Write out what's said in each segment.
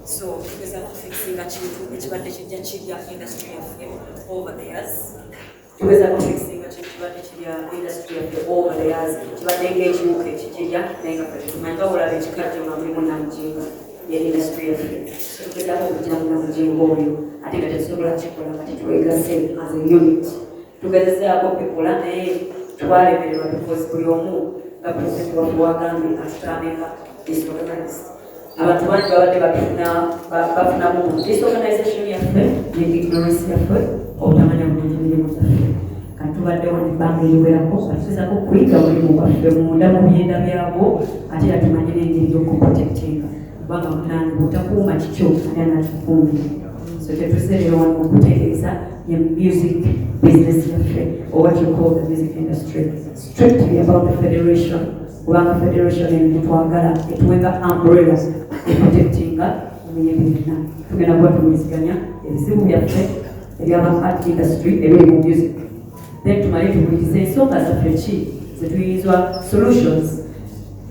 So, because I'm fixing a industry over the years. Because I'm fixing a industry over the years. Engage more industry I think it's so much as a unit. Together, there are people because we are more representative of Wagami and Strameka disorganized. Abantu bangi bafuna mu disorganization yaffe n'ignorance yaffe obutamanya bulungi emirimu zaffe kati tubaddewo nebbanga eriwerako batugezaako okuyiga mulimu gwaffe munda mu byenda byagwo ate era tumanye n'engeri y'okuprotectinga kubanga munaanibwa otakuuma kikyo ani anakikuumire so tetuseerera wano okutegeeza ye music business yaffe or what you call the music industry strictly about the federation kubanga federation twagala etuwenga umbrella eprotectinga ebyebirina tugenda kuba tuwuliziganya ebizibu byaffe ebyaba art industry ebiri mu music then tumale tuwulize ensonga zaffe ki zetuyinza solutions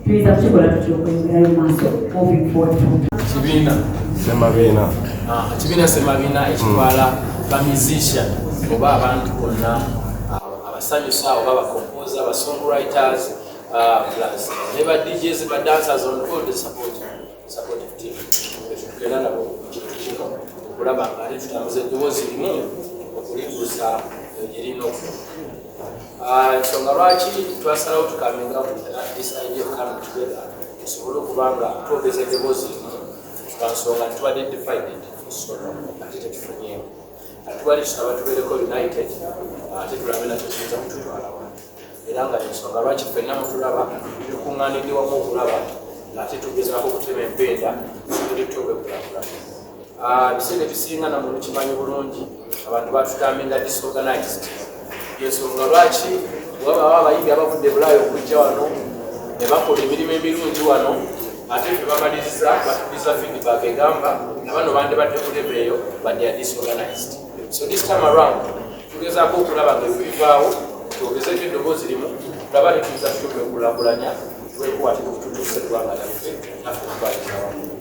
tuyinza kukikola tutyokweyongerayo maaso moving forward kibiina Semabiina ekitwala ba musician oba abantu bonna abasanyusa oba abakompoza aba songwriters plus never DJs but dancers on all the supportive team. Tugenda nabo okulaba nga tutambuza eddoboozi limu okulibuusa erina okufuna. Ensonga lwaki twasalawo tukaminga this idea of coming together tusobole okuba nga twogeza eddoboozi limu twansonga tubadde divided solo ate tetufunyeemu atubali tusaba tubeereko united ate tulabe nakyo kiyinza kututwalawo era nga ensonga lwaki ffenna mutulaba tukuŋŋaanidde wamu okulaba ate tugezaako okutema empenda tusobole tutobekulakulamu ebiseera ebisinga namuntu kimanyi bulungi abantu batutambinga disorganized ensonga lwaki wabaawo abayimbi abavudde bulaayo okujja wano ne bakola emirimu emirungi wano ate tebamaliriza batuliza feedback egamba nabano bande badde ku level eyo badde disorganized. So this time around tugezaako okulaba nga ebivaawo twogezeko eddoboozi limu tulaba ne tuyiza tukulaakulanya tuweekuwaatira okututuusa eggwanga lyaffe naffe tubaaliza wamu.